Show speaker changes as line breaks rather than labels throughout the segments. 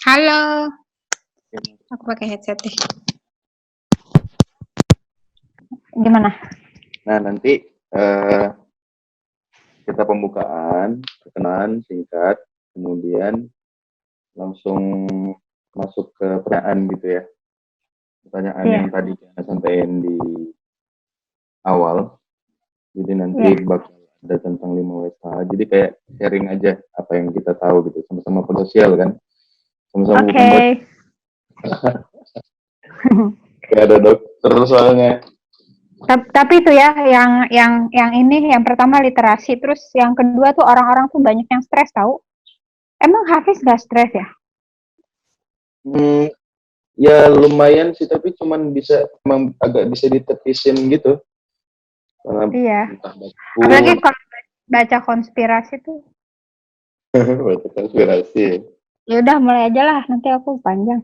Halo, aku pakai headset deh. Gimana?
Nah, nanti kita pembukaan, perkenalan singkat, kemudian langsung masuk ke pertanyaan gitu ya. Pertanyaan yang
Iya,
tadi kita sampaikan di awal. Jadi nanti
iya.
bakal ada tentang 5 WSH. Jadi kayak sharing aja apa yang kita tahu gitu. Sama-sama sosial kan. Sama-sama bukan
Oke.
gak ada dokter soalnya.
Tapi itu ya, yang ini, yang pertama literasi, terus yang kedua tuh orang-orang tuh banyak yang stres tahu. Emang Hafiz gak stres ya?
Hmm, ya lumayan sih, tapi cuman bisa emang agak bisa ditepisin gitu. Karena
Iya.
entah baku,
Apalagi kalau baca konspirasi tuh.
baca konspirasi.
Ya udah mulai aja lah, nanti aku panjang.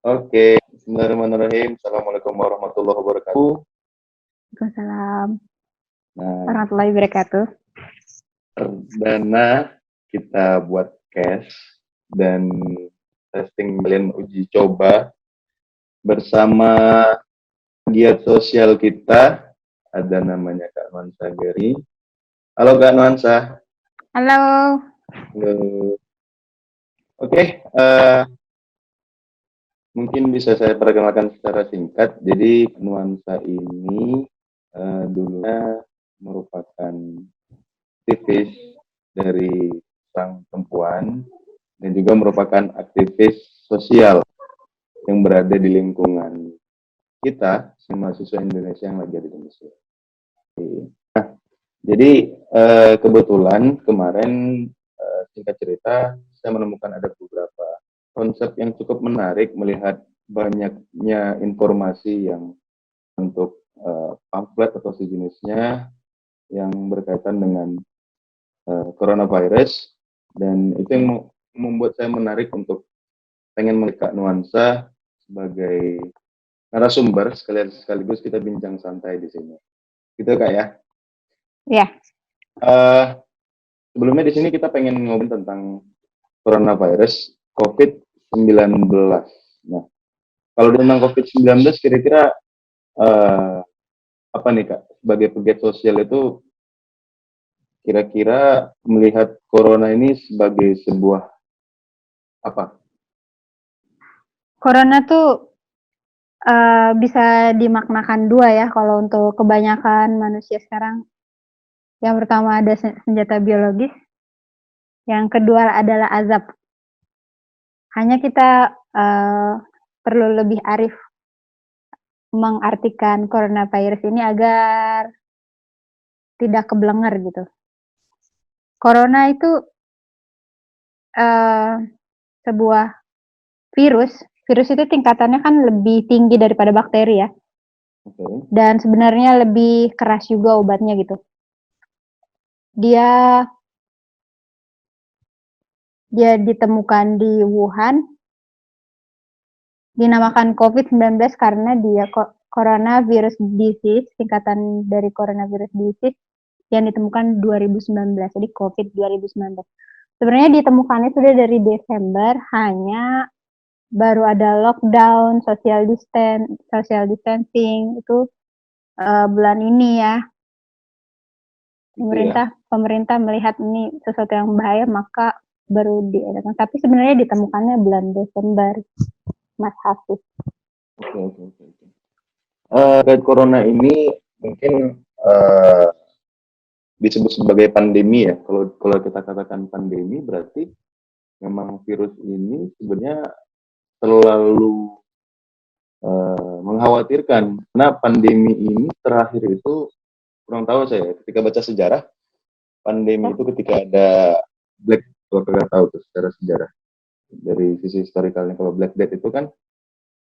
Oke, bismillahirrahmanirrahim. Assalamualaikum warahmatullahi wabarakatuh.
Waalaikumsalam
Nah,
warahmatullahi wabarakatuh.
perdana kita buat cash dan testing kalian uji coba bersama giat sosial kita. Ada namanya Kak Nuansa Geri. Halo Kak Nuansa.
Halo.
Halo. Oke, mungkin bisa saya perkenalkan secara singkat. Jadi Nuansa ini dulunya merupakan aktivis dari sang perempuan dan juga merupakan aktivis sosial yang berada di lingkungan kita, mahasiswa Indonesia yang lagi ada di Mesir. Nah, jadi kebetulan kemarin singkat cerita saya menemukan ada beberapa konsep yang cukup menarik melihat banyaknya informasi yang untuk pamflet atau sejenisnya yang berkaitan dengan coronavirus, dan itu yang membuat saya menarik untuk pengen melihat nuansa sebagai narasumber sekaligus kita bincang santai di sini. Gitu Kak ya.
Ya,
Uh, Sebelumnya di sini kita pengen ngomongin tentang coronavirus COVID-19. Nah, kalau tentang COVID-19 kira-kira apa nih Kak, sebagai pegiat sosial itu kira-kira melihat corona ini sebagai sebuah apa?
corona tuh bisa dimaknakan dua ya kalau untuk kebanyakan manusia sekarang. Yang pertama ada senjata biologis, yang kedua adalah azab. Hanya kita perlu lebih arif mengartikan coronavirus ini agar tidak keblenger gitu. Corona itu sebuah virus. Virus itu tingkatannya kan lebih tinggi daripada bakteri ya.
Okay.
Dan sebenarnya lebih keras juga obatnya gitu. Dia ditemukan di Wuhan, dinamakan COVID-19 karena dia coronavirus disease, singkatan dari coronavirus disease yang ditemukan 2019, jadi COVID 2019. Sebenarnya ditemukannya sudah dari Desember, hanya baru ada lockdown, social distancing itu bulan ini ya. Pemerintah melihat ini sesuatu yang bahaya, maka baru diadakan. Tapi sebenarnya ditemukannya bulan Desember, Mas Hafiz.
Oke. Terkait corona ini mungkin disebut sebagai pandemi ya. Kalau kita katakan pandemi berarti memang virus ini sebenarnya terlalu mengkhawatirkan. Karena pandemi ini terakhir itu kurang tahu saya ketika baca sejarah pandemi itu ketika ada Black, kalau kalian tahu tuh secara sejarah dari sisi historikalnya, kalau Black Death itu kan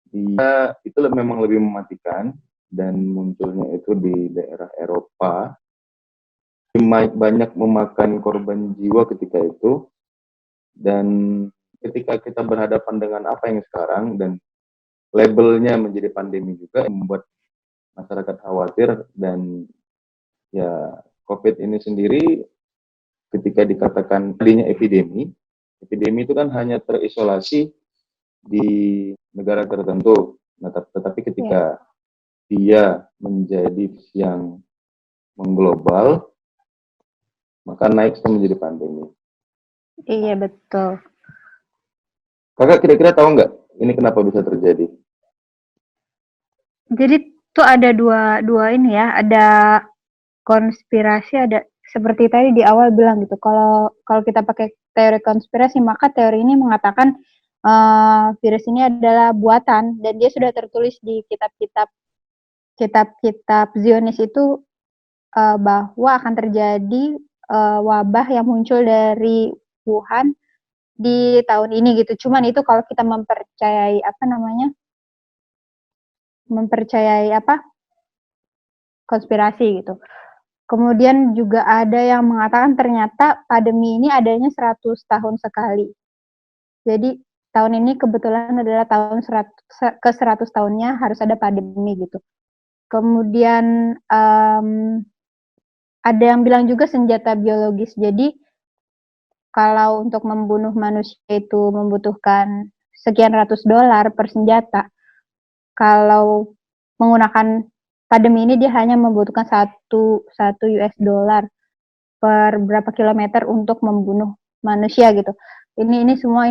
dia itu memang lebih mematikan dan munculnya itu di daerah Eropa, banyak memakan korban jiwa ketika itu, dan ketika kita berhadapan dengan apa yang sekarang dan labelnya menjadi pandemi juga membuat masyarakat khawatir. Dan ya COVID ini sendiri ketika dikatakan tadinya epidemi Epidemi itu kan hanya terisolasi di negara tertentu. Nah, tetapi ketika dia menjadi yang mengglobal, maka naik menjadi pandemi.
Iya, betul.
Kakak kira-kira tahu nggak ini kenapa bisa terjadi?
Jadi tuh ada dua ini ya, ada konspirasi, ada seperti tadi di awal bilang gitu. Kalau kita pakai teori konspirasi, maka teori ini mengatakan virus ini adalah buatan dan dia sudah tertulis di kitab-kitab Zionis itu bahwa akan terjadi wabah yang muncul dari Wuhan di tahun ini gitu. Cuman itu kalau kita mempercayai konspirasi gitu. Kemudian juga ada yang mengatakan ternyata pandemi ini adanya 100 tahun sekali. Jadi tahun ini kebetulan adalah tahun ke 100 tahunnya harus ada pandemi gitu. Kemudian ada yang bilang juga senjata biologis. Jadi kalau untuk membunuh manusia itu membutuhkan sekian ratus dolar per senjata, kalau menggunakan pandemi ini dia hanya membutuhkan satu US dollar per berapa kilometer untuk membunuh manusia gitu. Ini semua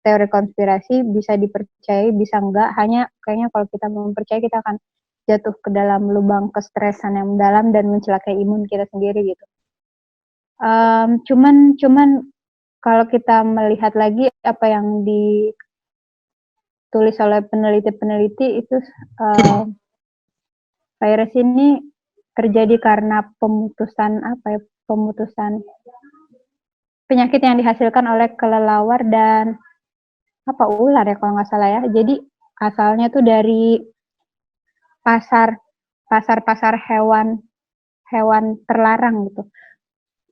teori konspirasi, bisa dipercayai, bisa enggak. Hanya kayaknya kalau kita mempercayai kita akan jatuh ke dalam lubang kestresan yang mendalam dan mencelakai imun kita sendiri gitu. Cuman kalau kita melihat lagi apa yang ditulis oleh peneliti-peneliti itu virus ini terjadi karena pemutusan penyakit yang dihasilkan oleh kelelawar dan ular ya kalau nggak salah ya. Jadi asalnya tuh dari pasar hewan terlarang gitu.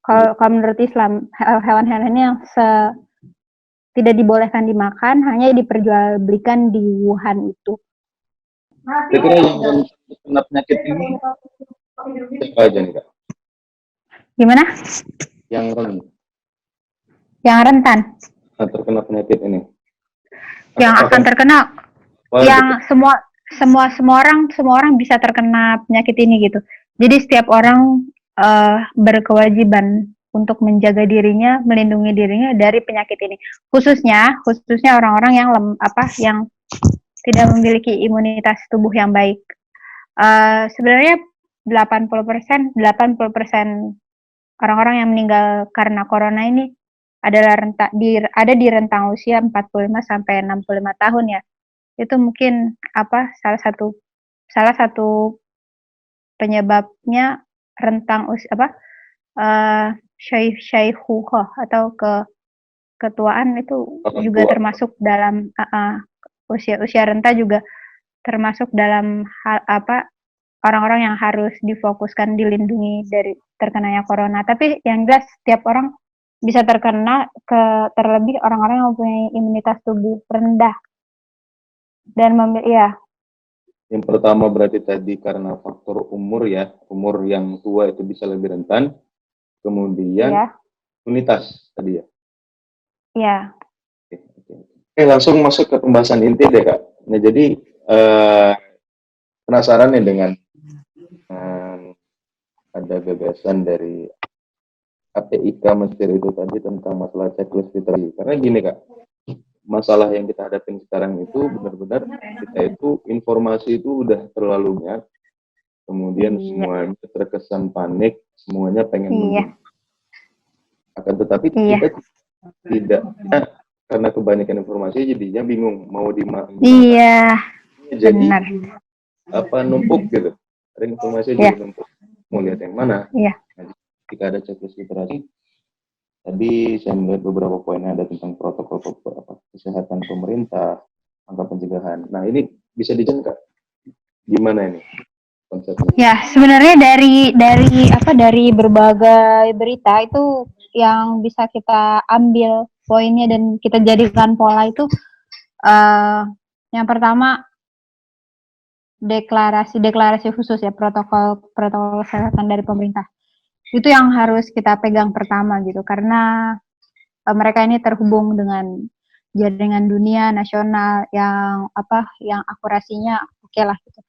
Kalau menurut Islam, hewan-hewan ini yang tidak dibolehkan dimakan, hanya diperjualbelikan di Wuhan itu.
Kira-kira yang kena penyakit ini siapa aja nih Kak?
Gimana? Yang rentan.
Terkena penyakit ini.
Yang akan terkena, yang semua orang bisa terkena penyakit ini gitu. Jadi setiap orang berkewajiban untuk menjaga dirinya, melindungi dirinya dari penyakit ini. Khususnya orang-orang yang tidak memiliki imunitas tubuh yang baik. Sebenarnya 80% orang-orang yang meninggal karena corona ini adalah ada di rentang usia 45 sampai 65 tahun ya. Itu mungkin salah satu penyebabnya rentang usia syaihuha atau ketuaan itu juga termasuk dalam usia renta juga termasuk dalam hal orang-orang yang harus difokuskan dilindungi dari terkenanya corona. Tapi yang jelas setiap orang bisa terkena, terlebih orang-orang yang mempunyai imunitas tubuh rendah dan
Yang pertama berarti tadi karena faktor umur ya, umur yang tua itu bisa lebih rentan. Kemudian imunitas tadi ya.
Iya.
Oke, langsung masuk ke pembahasan inti deh Kak. Nah jadi penasaran nih dengan ada gagasan dari APIK Mesir itu tadi tentang masalah checklist literasi. Karena gini Kak, masalah yang kita hadapin sekarang itu benar-benar kita itu informasi itu udah terlalu banyak, kemudian semuanya terkesan panik, semuanya pengen menang. Akan tetapi kita tidak, karena kebanyakan informasi jadinya bingung mau di mana.
Iya.
Jadi numpuk gitu. Ada informasi jadi numpuk. Mau lihat yang mana?
Iya.
Nah, jika ada checklist literasi, tadi saya melihat beberapa poinnya ada tentang protokol kesehatan pemerintah, angka pencegahan. Nah ini bisa dijelaskan gimana ini konsepnya?
Ya sebenarnya dari berbagai berita itu yang bisa kita ambil poinnya dan kita jadikan pola itu yang pertama deklarasi khusus ya, protokol kesehatan dari pemerintah. Itu yang harus kita pegang pertama gitu, karena mereka ini terhubung dengan jaringan dunia nasional yang akurasinya oke lah gitu.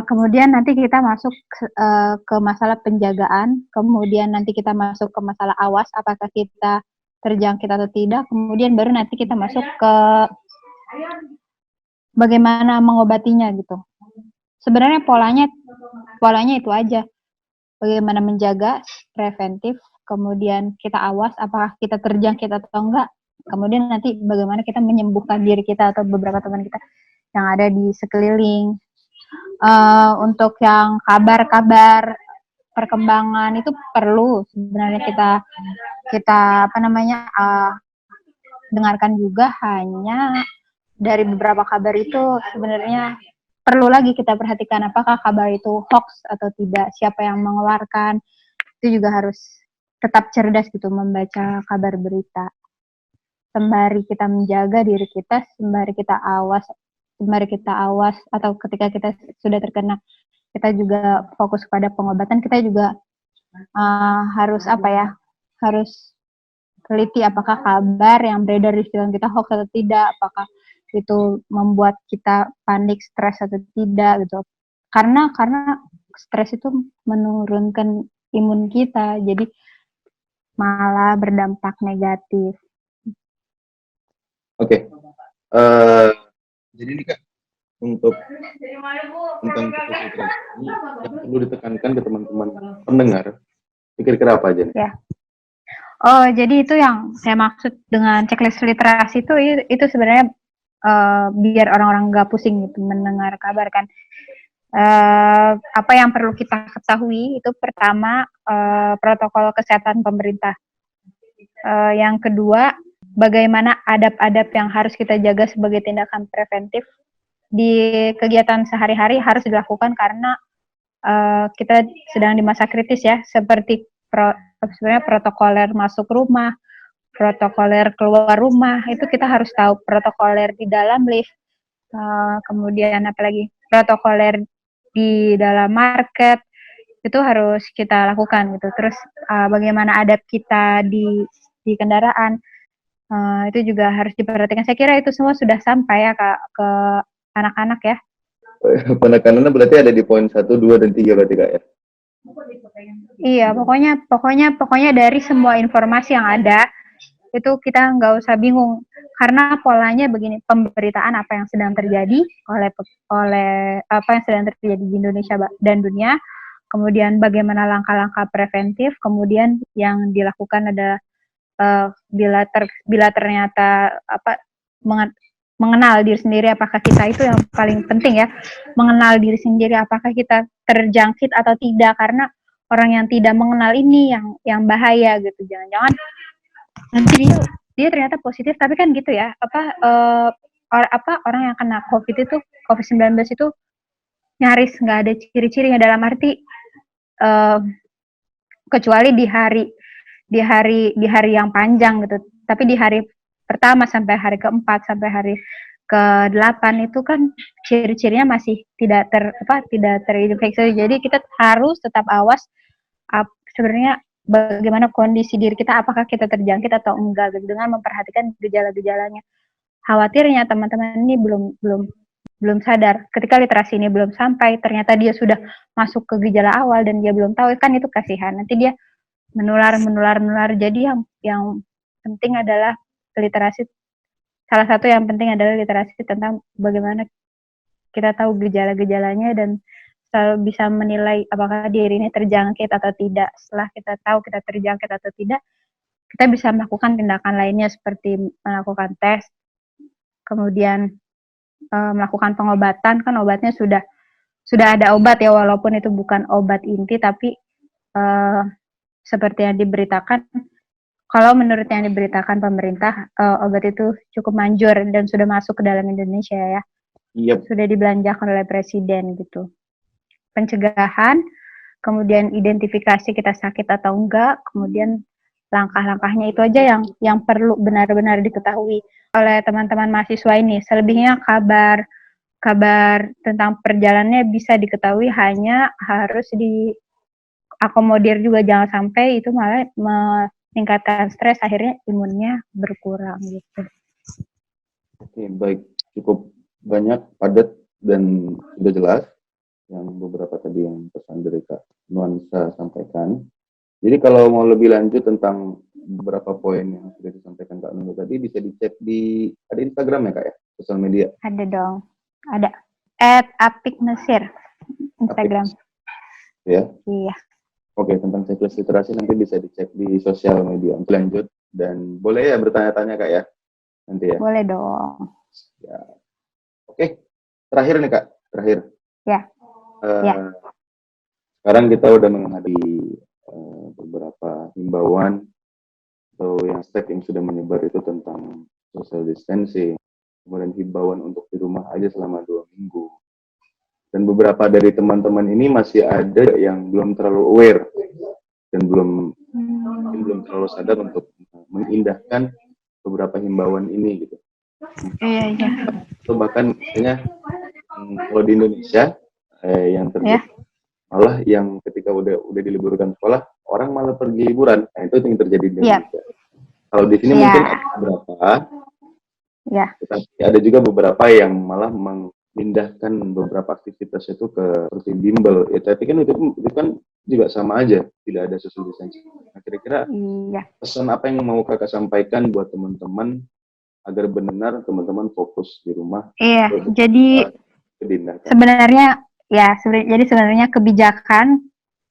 Kemudian nanti kita masuk ke masalah penjagaan, kemudian nanti kita masuk ke masalah awas, apakah kita terjangkit atau tidak, kemudian baru nanti kita masuk ke bagaimana mengobatinya gitu. Sebenarnya polanya itu aja, bagaimana menjaga preventif, kemudian kita awas apakah kita terjangkit atau enggak, kemudian nanti bagaimana kita menyembuhkan diri kita atau beberapa teman kita yang ada di sekeliling. Untuk yang kabar-kabar perkembangan itu perlu sebenarnya kita dengarkan juga, hanya dari beberapa kabar itu sebenarnya perlu lagi kita perhatikan apakah kabar itu hoax atau tidak, siapa yang mengeluarkan, itu juga harus tetap cerdas gitu membaca kabar berita. Sembari kita menjaga diri kita, sembari kita awas atau ketika kita sudah terkena, kita juga fokus pada pengobatan, kita juga harus teliti apakah kabar yang beredar di sekitar kita hoax atau tidak, apakah itu membuat kita panik, stres atau tidak gitu. Karena stres itu menurunkan imun kita, jadi malah berdampak negatif.
Oke. Jadi ini Kak, untuk tentang literasi ini yang perlu ditekankan ke teman-teman pendengar, kira-kira apa aja nih?
Ya. Oh, jadi itu yang saya maksud dengan checklist literasi itu sebenarnya biar orang-orang nggak pusing gitu mendengar kabar kan. Apa yang perlu kita ketahui itu pertama protokol kesehatan pemerintah. Yang kedua, bagaimana adab-adab yang harus kita jaga sebagai tindakan preventif di kegiatan sehari-hari harus dilakukan karena kita sedang di masa kritis ya, seperti sebenarnya protokoler masuk rumah, protokoler keluar rumah, itu kita harus tahu, protokoler di dalam lift, kemudian apalagi protokoler di dalam market, itu harus kita lakukan gitu. Terus bagaimana adab kita di kendaraan, itu juga harus diperhatikan. Saya kira itu semua sudah sampai ya Kak, ke anak-anak ya.
Penekanannya berarti ada di poin 1, 2, dan 3 berarti Kak ya?
Iya, pokoknya dari semua informasi yang ada, itu kita nggak usah bingung. Karena polanya begini, pemberitaan apa yang sedang terjadi oleh apa yang sedang terjadi di Indonesia dan dunia, kemudian bagaimana langkah-langkah preventif, kemudian yang dilakukan adalah bila ternyata mengenal diri sendiri, apakah kita itu yang paling penting ya, mengenal diri sendiri apakah kita terjangkit atau tidak, karena orang yang tidak mengenal ini yang bahaya gitu. Jangan-jangan nanti dia ternyata positif tapi kan gitu ya, orang yang kena COVID-19 itu nyaris nggak ada ciri-cirinya, dalam arti kecuali di hari yang panjang gitu, tapi di hari pertama sampai hari keempat sampai hari ke-8 itu kan ciri-cirinya masih tidak terinfeksi. Jadi kita harus tetap awas sebenarnya bagaimana kondisi diri kita, apakah kita terjangkit atau enggak gitu, dengan memperhatikan gejala-gejalanya. Khawatirnya teman-teman ini belum sadar, ketika literasi ini belum sampai, ternyata dia sudah masuk ke gejala awal dan dia belum tahu, kan itu kasihan, nanti dia menular. Jadi yang penting adalah literasi. Salah satu yang penting adalah literasi tentang bagaimana kita tahu gejala-gejalanya dan selalu bisa menilai apakah diri ini terjangkit atau tidak. Setelah kita tahu kita terjangkit atau tidak, kita bisa melakukan tindakan lainnya seperti melakukan tes, kemudian melakukan pengobatan. Kan obatnya sudah ada obat ya, walaupun itu bukan obat inti, tapi seperti yang diberitakan, kalau menurut yang diberitakan pemerintah, obat itu cukup manjur dan sudah masuk ke dalam Indonesia ya.
Yep.
Sudah dibelanjakan oleh presiden gitu. Pencegahan, kemudian identifikasi kita sakit atau enggak, kemudian langkah-langkahnya itu aja yang perlu benar-benar diketahui oleh teman-teman mahasiswa ini. Selebihnya kabar tentang perjalanannya bisa diketahui, hanya harus diakomodir juga, jangan sampai itu malah meningkatkan stres, akhirnya imunnya berkurang gitu.
Oke, baik. Cukup banyak, padat, dan sudah jelas yang beberapa tadi yang pesan dari Kak Nuansa sampaikan. Jadi kalau mau lebih lanjut tentang beberapa poin yang sudah disampaikan Kak Nunu tadi, bisa dicek di, ada Instagram ya Kak ya? Sosial media?
Ada dong. Ada. @apikmesir Instagram.
Ya.
Iya.
Oke, tentang checklist literasi nanti bisa dicek di sosial media. Lanjut, dan boleh ya bertanya-tanya Kak ya? Nanti ya?
Boleh dong.
Ya. Oke, terakhir nih Kak, terakhir.
Ya. Ya.
Sekarang kita udah menghadapi beberapa himbauan atau yang step yang sudah menyebar itu tentang social distancing, kemudian himbauan untuk di rumah aja selama 2 minggu. Dan beberapa dari teman-teman ini masih ada yang belum terlalu aware dan belum terlalu sadar untuk mengindahkan beberapa himbauan ini gitu.
Iya.
Atau bahkan misalnya kalau di Indonesia yang terjadi malah yang ketika udah diliburkan sekolah, orang malah pergi liburan. Nah, itu yang terjadi di Indonesia. Kalau di sini mungkin ada beberapa, tetapi ada juga beberapa yang malah memindahkan beberapa aktivitas itu ke seperti bimbel. Ya, tapi kan itu kan juga sama aja, tidak ada social distancing. Nah, kira-kira pesan apa yang mau Kakak sampaikan buat teman-teman agar benar teman-teman fokus di rumah?
Iya, jadi sebenarnya kebijakan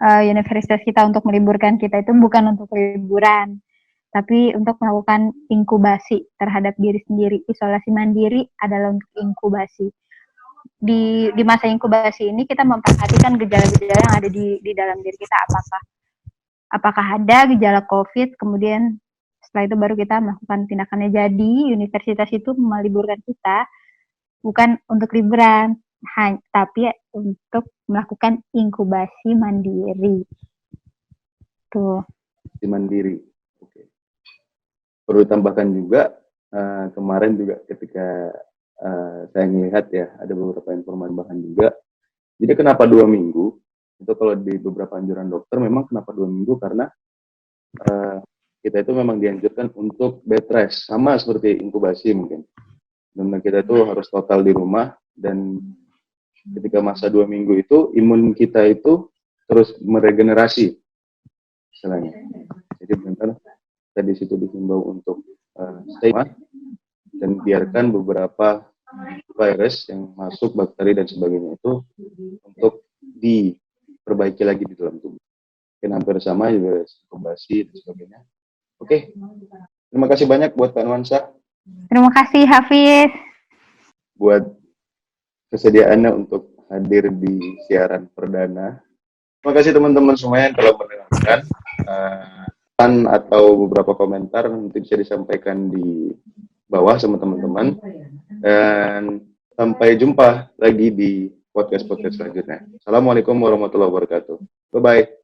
universitas kita untuk meliburkan kita itu bukan untuk liburan, tapi untuk melakukan inkubasi terhadap diri sendiri. Isolasi mandiri adalah untuk inkubasi. Di masa inkubasi ini kita memperhatikan gejala-gejala yang ada di dalam diri kita, apakah ada gejala COVID, kemudian setelah itu baru kita melakukan tindakannya. Jadi universitas itu meliburkan kita bukan untuk liburan, tapi untuk melakukan inkubasi mandiri. Tuh.
Mandiri. Oke. Perlu ditambahkan juga kemarin juga ketika saya melihat ya ada beberapa informasi bahan juga. Jadi kenapa 2 minggu? Itu kalau di beberapa anjuran dokter memang kenapa 2 minggu karena kita itu memang dianjurkan untuk bed rest, sama seperti inkubasi mungkin. Dan kita itu harus total di rumah, dan ketika masa 2 minggu itu imun kita itu terus meregenerasi istilahnya. Jadi benar tadi situ dihimbau untuk stay rumah dan biarkan beberapa virus yang masuk, bakteri dan sebagainya itu untuk diperbaiki lagi di dalam tubuh. Mungkin hampir sama juga inkubasi dan sebagainya. Oke. Terima kasih banyak buat Kak Nuansa.
Terima kasih Hafiz
buat kesediaannya untuk hadir di siaran perdana. Terima kasih teman-teman semua yang telah mendengarkan. Atau beberapa komentar nanti bisa disampaikan di bawah sama teman-teman. Dan sampai jumpa lagi di podcast selanjutnya. Assalamualaikum warahmatullahi wabarakatuh. Bye-bye.